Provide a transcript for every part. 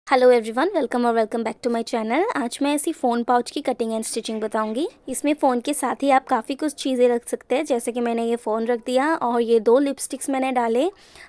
Hello everyone, welcome और welcome back to my channel. आज मैं ऐसी फ़ोन पाउच की कटिंग एंड स्टिचिंग बताऊंगी। इसमें फ़ोन के साथ ही आप काफ़ी कुछ चीज़ें रख सकते हैं, जैसे कि मैंने ये फ़ोन रख दिया और ये 2 लिपस्टिक्स मैंने डाले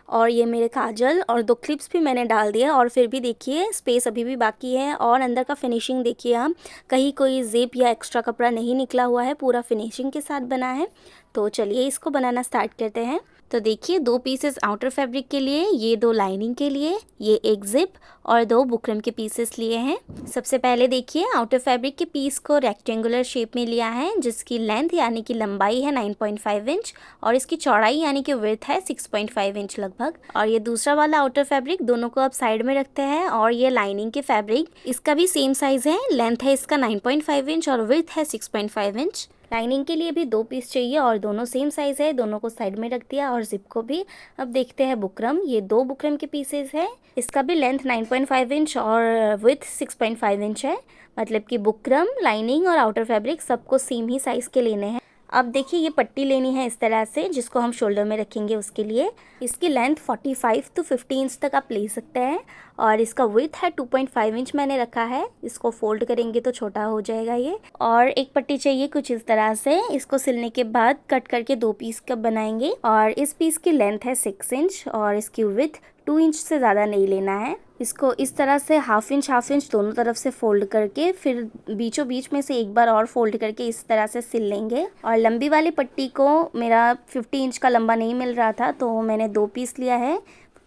और ये मेरे काजल और 2 क्लिप्स भी मैंने डाल दिया। और फिर भी देखिए स्पेस अभी भी बाकी है और अंदर का फिनिशिंग देखिए आप, कहीं कोई ज़िप या एक्स्ट्रा कपड़ा नहीं निकला हुआ है, पूरा फिनिशिंग के साथ बना है। तो चलिए इसको बनाना स्टार्ट करते हैं। तो देखिए 2 पीसेस आउटर फैब्रिक के लिए, ये 2 लाइनिंग के लिए, ये एक जिप और 2 बुकरम के पीसेस लिए हैं। सबसे पहले देखिए आउटर फैब्रिक के पीस को रेक्टेंगुलर शेप में लिया है, जिसकी लेंथ यानी कि लंबाई है 9.5 इंच और इसकी चौड़ाई यानी कि विड्थ है 6.5 इंच लगभग। और ये दूसरा वाला आउटर फैब्रिक, दोनों को आप साइड में रखते हैं। और ये लाइनिंग के फैब्रिक, इसका भी सेम साइज है, लेंथ है इसका 9.5 इंच और विड्थ है 6.5 इंच। लाइनिंग के लिए भी 2 पीस चाहिए और दोनों सेम साइज़ है, दोनों को साइड में रख दिया। और जिप को भी अब देखते हैं बुकरम, ये 2 बुकरम के पीसेस है, इसका भी लेंथ 9.5 इंच और विड्थ 6.5 इंच है। मतलब कि बुकरम, लाइनिंग और आउटर फैब्रिक सबको सेम ही साइज़ के लेने हैं। अब देखिए ये पट्टी लेनी है इस तरह से, जिसको हम शोल्डर में रखेंगे उसके लिए। इसकी लेंथ 45 to 50 इंच तक आप ले सकते हैं और इसका विड्थ है 2.5 इंच मैंने रखा है। इसको फोल्ड करेंगे तो छोटा हो जाएगा ये। और एक पट्टी चाहिए कुछ इस तरह से, इसको सिलने के बाद कट करके 2 पीस का बनाएंगे। और इस पीस की लेंथ है 6 इंच और इसकी विड्थ 2 इंच से ज़्यादा नहीं लेना है। इसको इस तरह से हाफ इंच दोनों तरफ से फोल्ड करके फिर बीचों बीच में से एक बार और फोल्ड करके इस तरह से सिल लेंगे। और लंबी वाली पट्टी को मेरा 50 इंच का लंबा नहीं मिल रहा था, तो मैंने 2 पीस लिया है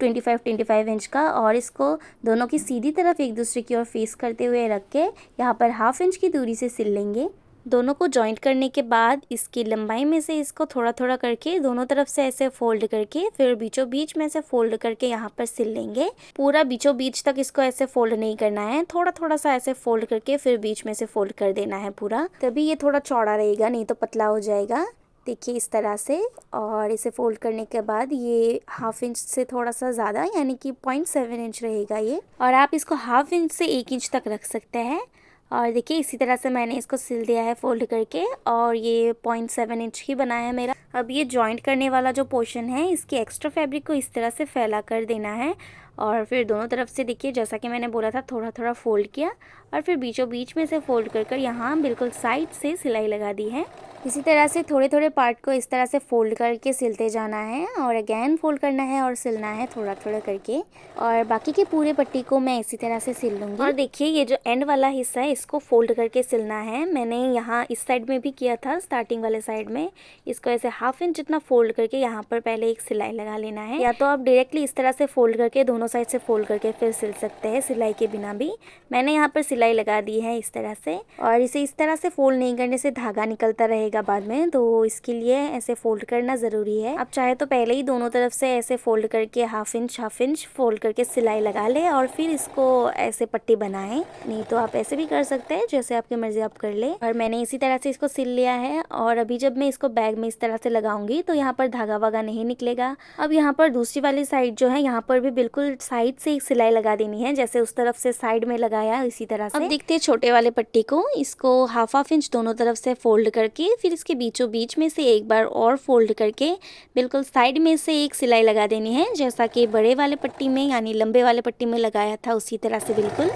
25 इंच का। और इसको दोनों की सीधी तरफ एक दूसरे की ओर फेस करते हुए रख के यहाँ पर हाफ इंच की दूरी से सिल लेंगे। दोनों को जॉइंट करने के बाद इसकी लंबाई में से इसको थोड़ा थोड़ा करके दोनों तरफ से ऐसे फोल्ड करके फिर बीचों बीच में से फोल्ड करके यहाँ पर सिल लेंगे। पूरा बीचों बीच तक इसको ऐसे फोल्ड नहीं करना है, थोड़ा थोड़ा सा ऐसे फोल्ड करके फिर बीच में से फोल्ड कर देना है पूरा, तभी ये थोड़ा चौड़ा रहेगा, नहीं तो पतला हो जाएगा। देखिए इस तरह से। और इसे फोल्ड करने के बाद ये हाफ इंच से थोड़ा सा ज़्यादा यानी कि 0.7 इंच रहेगा ये। और आप इसको हाफ इंच से 1 इंच तक रख सकते हैं। और देखिए इसी तरह से मैंने इसको सिल दिया है फोल्ड करके और ये 0.7 इंच ही बना है मेरा। अब ये जॉइंट करने वाला जो पोर्शन है, इसके एक्स्ट्रा फैब्रिक को इस तरह से फैला कर देना है। और फिर दोनों तरफ से देखिए जैसा कि मैंने बोला था, थोड़ा थोड़ा फोल्ड किया और फिर बीचों बीच में से फोल्ड कर यहाँ बिल्कुल साइड से सिलाई लगा दी है। इसी तरह से थोड़े थोड़े पार्ट को इस तरह से फोल्ड करके सिलते जाना है और अगेन फोल्ड करना है और सिलना है थोड़ा थोड़ा करके। और बाकी के पूरे पट्टी को मैं इसी तरह से सिल लूँगी। और देखिए ये जो एंड वाला हिस्सा है, इसको फोल्ड करके सिलना है। मैंने यहाँ इस साइड में भी किया था, स्टार्टिंग वाले साइड में। इसको ऐसे हाफ इंच जितना फोल्ड करके यहाँ पर पहले एक सिलाई लगा लेना है, या तो आप डायरेक्टली इस तरह से फोल्ड करके दोनों साइड से फोल्ड करके फिर सिल सकते हैं सिलाई के बिना भी। मैंने यहाँ पर सिलाई लगा दी है इस तरह से। और इसे इस तरह से फोल्ड नहीं करने से धागा निकलता रहेगा बाद में, तो इसके लिए ऐसे फोल्ड करना ज़रूरी है। आप चाहे तो पहले ही दोनों तरफ से ऐसे फोल्ड करके हाफ इंच फोल्ड करके सिलाई लगा ले और फिर इसको ऐसे पट्टी बनाएं, नहीं तो आप ऐसे भी कर सकते हैं, जैसे आपकी मर्जी आप कर ले। और मैंने इसी तरह से इसको सिल लिया है। और अभी जब मैं इसको बैग में इस तरह से लगाऊंगी तो यहाँ पर धागा वागा नहीं निकलेगा। अब यहाँ पर दूसरी वाली साइड जो है, यहाँ पर भी बिल्कुल साइड से एक सिलाई लगा देनी है, जैसे उस तरफ से साइड में लगाया इसी तरह से। अब देखते हैं छोटे वाले पट्टी को, इसको हाफ इंच दोनों तरफ से फोल्ड करके फिर इसके बीचों बीच में से एक बार और फोल्ड करके बिल्कुल साइड में से एक सिलाई लगा देनी है, जैसा कि बड़े वाले पट्टी में यानी लंबे वाले पट्टी में लगाया था उसी तरह से बिल्कुल।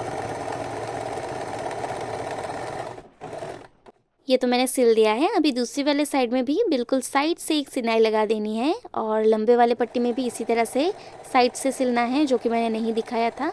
ये तो मैंने सिल दिया है। अभी दूसरी वाले साइड में भी बिल्कुल साइड से एक सिलाई लगा देनी है और लंबे वाले पट्टी में भी इसी तरह से साइड से सिलना है, जो कि मैंने नहीं दिखाया था,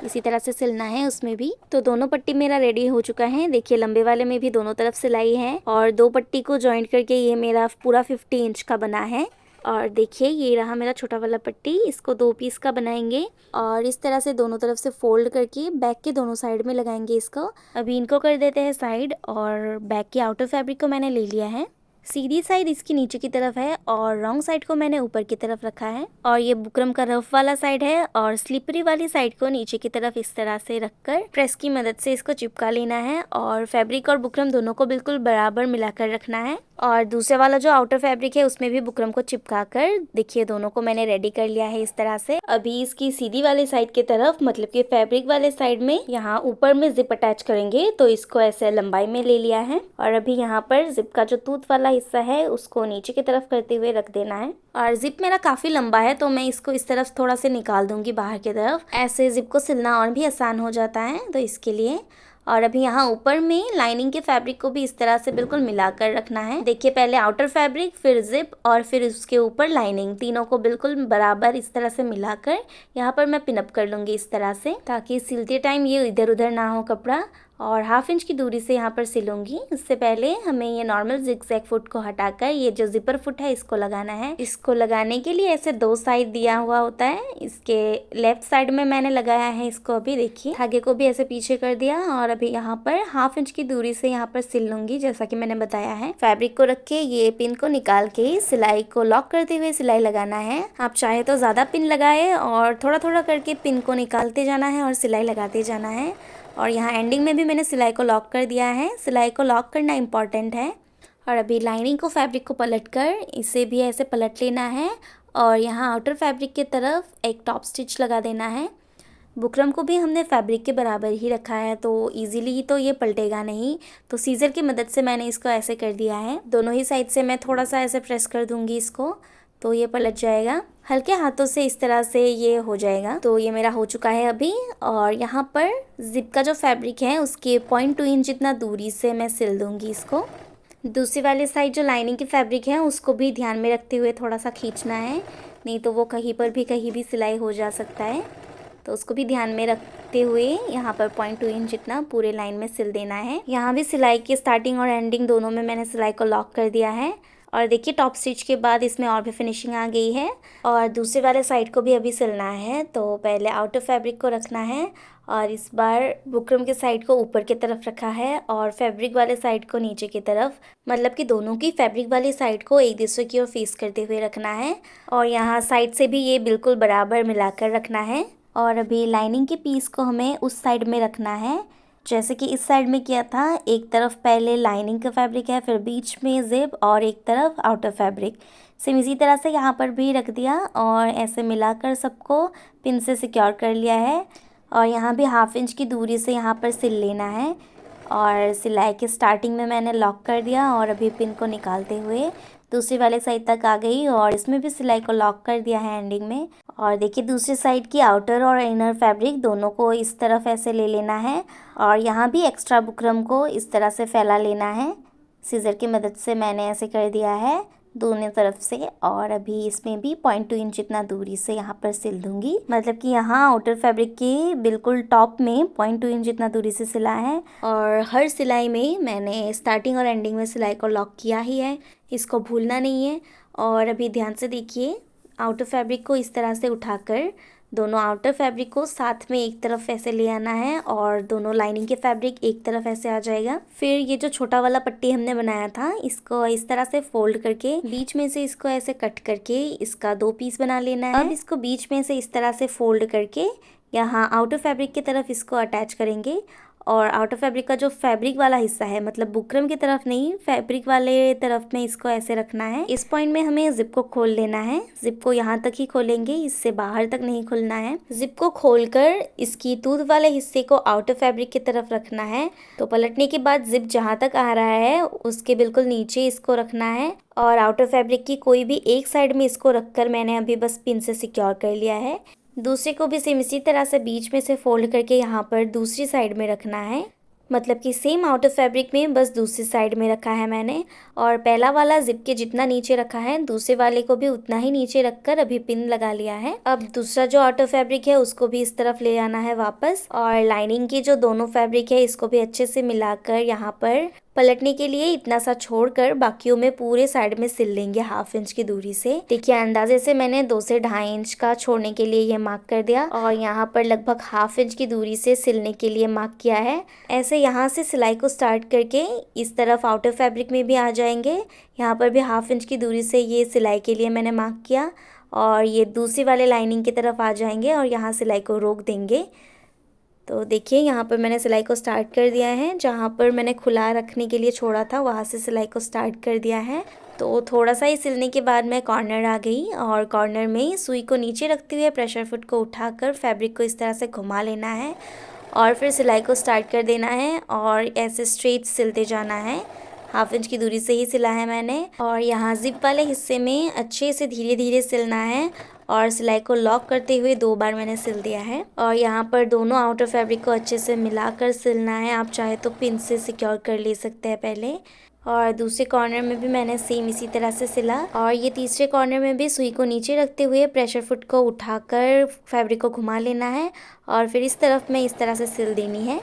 इसी तरह से सिलना है उसमें भी। तो दोनों पट्टी मेरा रेडी हो चुका है। देखिए लंबे वाले में भी दोनों तरफ सिलाई है और 2 पट्टी को जॉइंट करके ये मेरा पूरा 50 इंच का बना है। और देखिए ये रहा मेरा छोटा वाला पट्टी, इसको 2 पीस का बनाएंगे और इस तरह से दोनों तरफ से फोल्ड करके बैक के दोनों साइड में लगाएंगे इसको। अभी इनको कर देते हैं साइड। और बैक के आउटर फैब्रिक को मैंने ले लिया है, सीधी साइड इसकी नीचे की तरफ है और रॉन्ग साइड को मैंने ऊपर की तरफ रखा है। और ये बुकरम का रफ वाला साइड है और स्लिपरी वाली साइड को नीचे की तरफ इस तरह से रखकर प्रेस की मदद से इसको चिपका लेना है और फैब्रिक और बुकरम दोनों को बिल्कुल बराबर मिलाकर रखना है। और दूसरे वाला जो आउटर फैब्रिक है उसमें भी बुकरम को चिपका कर देखिए दोनों को मैंने रेडी कर लिया है इस तरह से। अभी इसकी सीधी वाले साइड की तरफ मतलब कि फैब्रिक वाले साइड में यहाँ ऊपर में जिप अटैच करेंगे, तो इसको ऐसे लंबाई में ले लिया है। और अभी यहाँ पर जिप का जो टूथ वाला हिस्सा है उसको नीचे की तरफ करते हुए रख देना है। और जिप मेरा काफी लंबा है तो मैं इसको इस तरफ थोड़ा से निकाल दूंगी बाहर की तरफ, ऐसे जिप को सिलना और भी आसान हो जाता है तो इसके लिए। और अभी यहाँ ऊपर में लाइनिंग के फैब्रिक को भी इस तरह से बिल्कुल मिलाकर रखना है। देखिए पहले आउटर फैब्रिक, फिर जिप और फिर उसके ऊपर लाइनिंग, तीनों को बिल्कुल बराबर इस तरह से मिलाकर यहाँ पर मैं पिनअप कर लूँगी इस तरह से, ताकि सिलते टाइम ये इधर उधर ना हो कपड़ा। और 1/2 इंच की दूरी से यहाँ पर सिलूंगी। इससे पहले हमें ये नॉर्मल जिगजैग फुट को हटाकर ये जो जिपर फुट है इसको लगाना है। इसको लगाने के लिए ऐसे 2 साइड दिया हुआ होता है। इसके लेफ्ट साइड में मैंने लगाया है इसको। अभी देखिए धागे को भी ऐसे पीछे कर दिया और अभी यहाँ पर 1/2 इंच की दूरी से यहाँ पर सिल लूंगी जैसा कि मैंने बताया है। फैब्रिक को रख के ये पिन को निकाल के सिलाई को लॉक करते हुए सिलाई लगाना है। आप चाहे तो ज्यादा पिन लगाए और थोड़ा थोड़ा करके पिन को निकालते जाना है और सिलाई लगाते जाना है। और यहाँ एंडिंग में भी मैंने सिलाई को लॉक कर दिया है। सिलाई को लॉक करना इम्पॉर्टेंट है। और अभी लाइनिंग को फैब्रिक को पलटकर इसे भी ऐसे पलट लेना है और यहाँ आउटर फैब्रिक की तरफ एक टॉप स्टिच लगा देना है। बुकरम को भी हमने फैब्रिक के बराबर ही रखा है तो इजीली तो ये पलटेगा नहीं, तो सीजर की मदद से मैंने इसको ऐसे कर दिया है। दोनों ही साइड से मैं थोड़ा सा ऐसे प्रेस कर दूंगी इसको तो ये पलट जाएगा। हल्के हाथों से इस तरह से ये हो जाएगा। तो ये मेरा हो चुका है अभी। और यहाँ पर जिप का जो फैब्रिक है उसके 0.2 इंच जितना दूरी से मैं सिल दूंगी इसको। दूसरी वाली साइड जो लाइनिंग की फैब्रिक है उसको भी ध्यान में रखते हुए थोड़ा सा खींचना है, नहीं तो वो कहीं भी सिलाई हो जा सकता है। तो उसको भी ध्यान में रखते हुए यहाँ पर 0.2 इंच जितना पूरे लाइन में सिल देना है। यहाँ भी सिलाई की स्टार्टिंग और एंडिंग दोनों में मैंने सिलाई को लॉक कर दिया है। और देखिए टॉप स्टिच के बाद इसमें और भी फिनिशिंग आ गई है। और दूसरे वाले साइड को भी अभी सिलना है। तो पहले आउटर फैब्रिक को रखना है और इस बार बुकरम के साइड को ऊपर की तरफ रखा है और फैब्रिक वाले साइड को नीचे की तरफ, मतलब कि दोनों की फैब्रिक वाली साइड को एक दूसरे की ओर फेस करते हुए रखना है। और यहाँ साइड से भी ये बिल्कुल बराबर मिलाकर रखना है। और अभी लाइनिंग के पीस को हमें उस साइड में रखना है जैसे कि इस साइड में किया था। एक तरफ पहले लाइनिंग का फैब्रिक है, फिर बीच में जिप और एक तरफ आउटर फैब्रिक। सेम इसी तरह से यहाँ पर भी रख दिया और ऐसे मिलाकर सबको पिन से सिक्योर कर लिया है। और यहाँ भी 1/2 इंच की दूरी से यहाँ पर सिल लेना है। और सिलाई के स्टार्टिंग में मैंने लॉक कर दिया और अभी पिन को निकालते हुए दूसरी वाले साइड तक आ गई और इसमें भी सिलाई को लॉक कर दिया है एंडिंग में। और देखिए दूसरी साइड की आउटर और इनर फैब्रिक दोनों को इस तरफ ऐसे ले लेना है और यहाँ भी एक्स्ट्रा बुकरम को इस तरह से फैला लेना है। सीजर की मदद से मैंने ऐसे कर दिया है दोनों तरफ से। और अभी इसमें भी 0.2 इंच जितना दूरी से यहाँ पर सिल दूंगी, मतलब कि यहाँ आउटर फैब्रिक के बिल्कुल टॉप में 0.2 इंच जितना दूरी से सिला है। और हर सिलाई में मैंने स्टार्टिंग और एंडिंग में सिलाई को लॉक किया ही है, इसको भूलना नहीं है। और अभी ध्यान से देखिए आउटर फैब्रिक को इस तरह से उठाकर दोनों आउटर फैब्रिक को साथ में एक तरफ ऐसे ले आना है और दोनों लाइनिंग के फैब्रिक एक तरफ ऐसे आ जाएगा। फिर ये जो छोटा वाला पट्टी हमने बनाया था इसको इस तरह से फोल्ड करके बीच में से इसको ऐसे कट करके इसका 2 पीस बना लेना है। अब इसको बीच में से इस तरह से फोल्ड करके यहाँ आउटर फैब्रिक की तरफ इसको अटैच करेंगे। और आउटर फैब्रिक का जो फैब्रिक वाला हिस्सा है, मतलब बुकरम की तरफ नहीं, फैब्रिक वाले तरफ में इसको ऐसे रखना है। इस पॉइंट में हमें जिप को खोल लेना है। जिप को यहाँ तक ही खोलेंगे, इससे बाहर तक नहीं खोलना है। जिप को खोलकर इसकी टूथ वाले हिस्से को आउटर फैब्रिक की तरफ रखना है। तो पलटने के बाद जिप जहाँ तक आ रहा है उसके बिल्कुल नीचे इसको रखना है और आउटर फैब्रिक की कोई भी एक साइड में इसको रखकर मैंने अभी बस पिन से सिक्योर कर लिया है। दूसरे को भी सेम इसी तरह से बीच में से फोल्ड करके यहाँ पर दूसरी साइड में रखना है, मतलब कि सेम आउटर फैब्रिक में बस दूसरी साइड में रखा है मैंने। और पहला वाला जिप के जितना नीचे रखा है दूसरे वाले को भी उतना ही नीचे रखकर अभी पिन लगा लिया है। अब दूसरा जो आउटर फैब्रिक है उसको भी इस तरफ ले आना है वापस और लाइनिंग की जो दोनों फैब्रिक है इसको भी अच्छे से मिलाकर यहाँ पर पलटने के लिए इतना सा छोड़कर बाकियों में पूरे साइड में सिल लेंगे 1/2 इंच की दूरी से। देखिए अंदाजे से मैंने 2 से 2.5 इंच का छोड़ने के लिए ये मार्क कर दिया और यहाँ पर लगभग 1/2 इंच की दूरी से सिलने के लिए मार्क किया है। ऐसे यहाँ से सिलाई को स्टार्ट करके इस तरफ आउटर फैब्रिक में भी आ जाएंगे। यहाँ पर भी 1/2 इंच की दूरी से ये सिलाई के लिए मैंने मार्क किया और ये दूसरी वाले लाइनिंग की तरफ आ जाएंगे और यहाँ सिलाई को रोक देंगे। तो देखिए यहाँ पर मैंने सिलाई को स्टार्ट कर दिया है। जहाँ पर मैंने खुला रखने के लिए छोड़ा था वहाँ से सिलाई को स्टार्ट कर दिया है। तो थोड़ा सा ही सिलने के बाद मैं कॉर्नर आ गई और कॉर्नर में सुई को नीचे रखते हुए प्रेशर फुट को उठाकर फैब्रिक को इस तरह से घुमा लेना है और फिर सिलाई को स्टार्ट कर देना है और ऐसे स्ट्रेट सिलते जाना है। 1/2 इंच की दूरी से ही सिला है मैंने और यहाँ जिप वाले हिस्से में अच्छे से धीरे धीरे सिलना है और सिलाई को लॉक करते हुए 2 बार मैंने सिल दिया है। और यहाँ पर दोनों आउटर फैब्रिक को अच्छे से मिलाकर सिलना है। आप चाहे तो पिन से सिक्योर कर ले सकते हैं पहले। और दूसरे कॉर्नर में भी मैंने सेम इसी तरह से सिला और ये तीसरे कॉर्नर में भी सुई को नीचे रखते हुए प्रेशर फुट को उठाकर फैब्रिक को घुमा लेना है और फिर इस तरफ में इस तरह से सिल देनी है।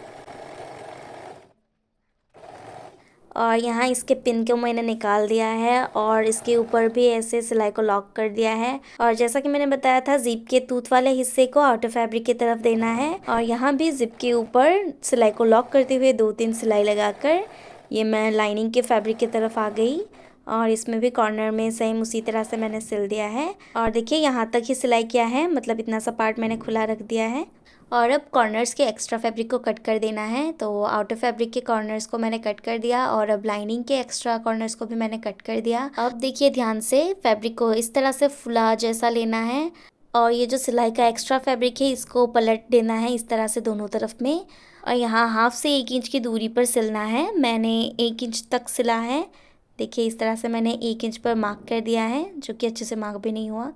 और यहाँ इसके पिन को मैंने निकाल दिया है और इसके ऊपर भी ऐसे सिलाई को लॉक कर दिया है। और जैसा कि मैंने बताया था जिप के टूथ वाले हिस्से को आउटर फैब्रिक की तरफ देना है और यहाँ भी जिप के ऊपर सिलाई को लॉक करते हुए 2-3 सिलाई लगाकर ये मैं लाइनिंग के फैब्रिक की तरफ आ गई और इसमें भी कॉर्नर में सेम उसी तरह से मैंने सिल दिया है। और देखिए यहाँ तक ही सिलाई किया है, मतलब इतना सा पार्ट मैंने खुला रख दिया है। और अब कॉर्नर्स के एक्स्ट्रा फैब्रिक को कट कर देना है। तो आउटर फैब्रिक के कॉर्नर्स को मैंने कट कर दिया और अब लाइनिंग के एक्स्ट्रा कॉर्नर्स को भी मैंने कट कर दिया। अब देखिए ध्यान से फैब्रिक को इस तरह से फुला जैसा लेना है और ये जो सिलाई का एक्स्ट्रा फैब्रिक है इसको पलट देना है इस तरह से दोनों तरफ में। और यहाँ 1/2 से 1 इंच की दूरी पर सिलना है। मैंने 1 इंच तक सिला है। देखिए इस तरह से मैंने 1 इंच पर मार्क कर दिया है, जो कि अच्छे से मार्क भी नहीं हुआ।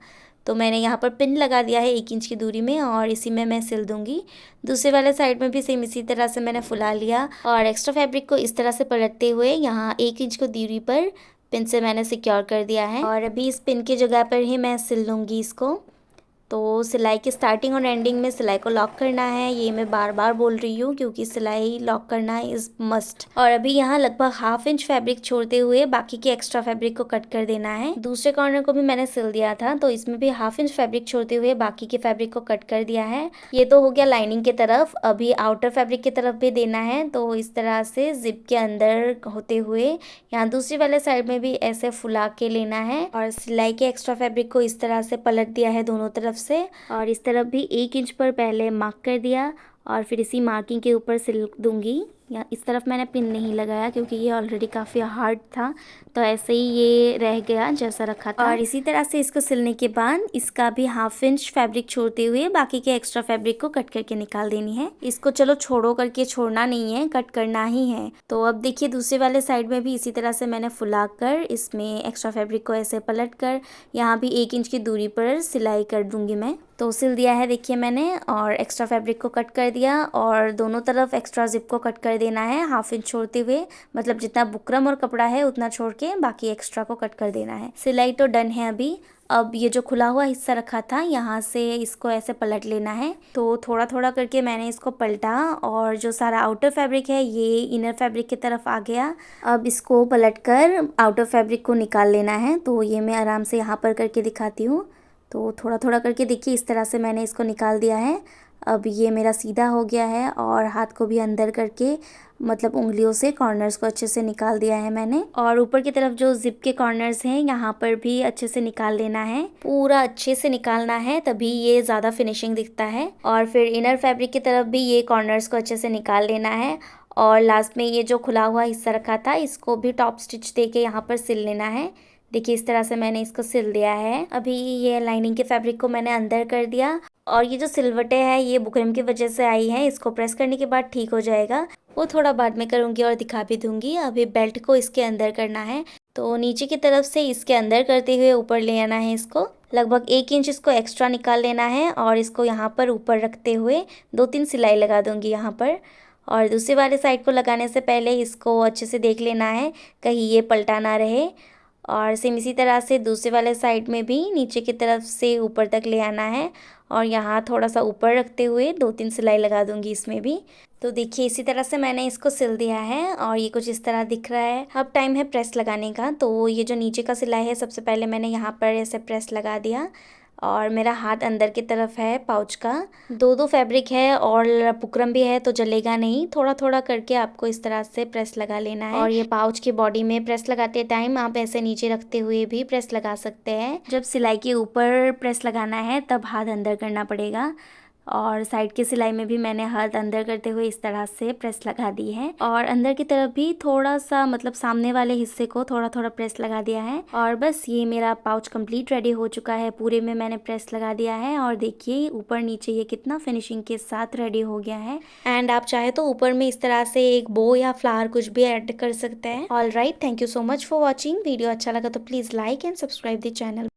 तो मैंने यहाँ पर पिन लगा दिया है 1 इंच की दूरी में और इसी में मैं सिल दूंगी। दूसरे वाले साइड में भी सेम इसी तरह से मैंने फुला लिया और एक्स्ट्रा फैब्रिक को इस तरह से पलटते हुए यहाँ 1 इंच की दूरी पर पिन से मैंने सिक्योर कर दिया है और अभी इस पिन की जगह पर ही मैं सिल लूँगी इसको। तो सिलाई की स्टार्टिंग और एंडिंग में सिलाई को लॉक करना है, ये मैं बार बार बोल रही हूँ क्योंकि सिलाई लॉक करना इज़ मस्ट। और अभी यहाँ लगभग 1/2 इंच फैब्रिक छोड़ते हुए बाकी के एक्स्ट्रा फैब्रिक को कट कर देना है। दूसरे कॉर्नर को भी मैंने सिल दिया था तो इसमें भी 1/2 इंच फैब्रिक छोड़ते हुए बाकी के फैब्रिक को कट कर दिया है। ये तो हो गया लाइनिंग की तरफ, अभी आउटर फैब्रिक की तरफ भी देना है। तो इस तरह से जिप के अंदर होते हुए यहाँ दूसरी वाले साइड में भी ऐसे फुला के लेना है और सिलाई के एक्स्ट्रा फैब्रिक को इस तरह से पलट दिया है दोनों तरफ से और इस तरफ भी 1 इंच पर पहले मार्क कर दिया और फिर इसी मार्किंग के ऊपर सिल दूंगी। या इस तरफ मैंने पिन नहीं लगाया क्योंकि ये ऑलरेडी काफ़ी हार्ड था, तो ऐसे ही ये रह गया जैसा रखा था। और इसी तरह से इसको सिलने के बाद इसका भी 1/2 इंच फैब्रिक छोड़ते हुए बाकी के एक्स्ट्रा फैब्रिक को कट करके निकाल देनी है। इसको चलो छोड़ो करके छोड़ना नहीं है, कट करना ही है। तो अब देखिए दूसरे वाले साइड में भी इसी तरह से मैंने फुला कर इसमें एक्स्ट्रा फैब्रिक को ऐसे पलट कर यहाँ भी 1 इंच की दूरी पर सिलाई कर दूंगी मैं। तो सिल दिया है देखिए मैंने और एक्स्ट्रा फैब्रिक को कट कर दिया और दोनों तरफ एक्स्ट्रा जिप को कट कर देना है 1/2 इंच छोड़ते हुए, मतलब जितना बुकरम और कपड़ा है उतना छोड़ के बाकी एक्स्ट्रा को कट कर देना है। सिलाई तो डन है अभी। अब ये जो खुला हुआ हिस्सा रखा था यहाँ से इसको ऐसे पलट लेना है। तो थोड़ा थोड़ा करके मैंने इसको पलटा और जो सारा आउटर फैब्रिक है ये इनर फैब्रिक की तरफ आ गया। अब इसको पलट कर आउटर फैब्रिक को निकाल लेना है। तो ये मैं आराम से यहाँ पर करके दिखाती हूँ। तो थोड़ा थोड़ा करके देखिए इस तरह से मैंने इसको निकाल दिया है। अब ये मेरा सीधा हो गया है और हाथ को भी अंदर करके मतलब उंगलियों से कॉर्नर्स को अच्छे से निकाल दिया है मैंने। और ऊपर की तरफ जो जिप के कॉर्नर्स हैं यहाँ पर भी अच्छे से निकाल लेना है, पूरा अच्छे से निकालना है, तभी ये ज़्यादा फिनिशिंग दिखता है। और फिर इनर फैब्रिक की तरफ भी ये कॉर्नर्स को अच्छे से निकाल लेना है और लास्ट में ये जो खुला हुआ हिस्सा रखा था इसको भी टॉप स्टिच दे के यहाँ पर सिल लेना है। देखिए इस तरह से मैंने इसको सिल दिया है। अभी ये लाइनिंग के फैब्रिक को मैंने अंदर कर दिया और ये जो सिलवटें हैं ये बुकरम की वजह से आई हैं, इसको प्रेस करने के बाद ठीक हो जाएगा। वो थोड़ा बाद में करूँगी और दिखा भी दूंगी। अभी बेल्ट को इसके अंदर करना है, तो नीचे की तरफ से इसके अंदर करते हुए ऊपर ले आना है इसको। लगभग 1 इंच इसको एक्स्ट्रा निकाल लेना है और इसको यहाँ पर ऊपर रखते हुए 2-3 सिलाई लगा दूंगी यहाँ पर। और दूसरे वाले साइड को लगाने से पहले इसको अच्छे से देख लेना है कहीं ये पलटा ना रहे। और सेम इसी तरह से दूसरे वाले साइड में भी नीचे की तरफ से ऊपर तक ले आना है और यहाँ थोड़ा सा ऊपर रखते हुए 2-3 सिलाई लगा दूंगी इसमें भी। तो देखिए इसी तरह से मैंने इसको सिल दिया है और ये कुछ इस तरह दिख रहा है। अब टाइम है प्रेस लगाने का। तो ये जो नीचे का सिलाई है सबसे पहले मैंने यहाँ पर ऐसे प्रेस लगा दिया और मेरा हाथ अंदर की तरफ है पाउच का। 2-2 फैब्रिक है और बुकरम भी है तो जलेगा नहीं। थोड़ा थोड़ा करके आपको इस तरह से प्रेस लगा लेना है। और ये पाउच की बॉडी में प्रेस लगाते टाइम आप ऐसे नीचे रखते हुए भी प्रेस लगा सकते हैं। जब सिलाई के ऊपर प्रेस लगाना है तब हाथ अंदर करना पड़ेगा। और साइड की सिलाई में भी मैंने हाथ अंदर करते हुए इस तरह से प्रेस लगा दी है और अंदर की तरफ भी थोड़ा सा मतलब सामने वाले हिस्से को थोड़ा थोड़ा प्रेस लगा दिया है। और बस ये मेरा पाउच कंप्लीट रेडी हो चुका है, पूरे में मैंने प्रेस लगा दिया है और देखिए ऊपर नीचे ये कितना फिनिशिंग के साथ रेडी हो गया है। एंड आप चाहे तो ऊपर में इस तरह से एक बो या फ्लावर कुछ भी ऐड कर सकते हैं। All right, thank you so much for watching. Video अच्छा लगा तो please like and subscribe the channel.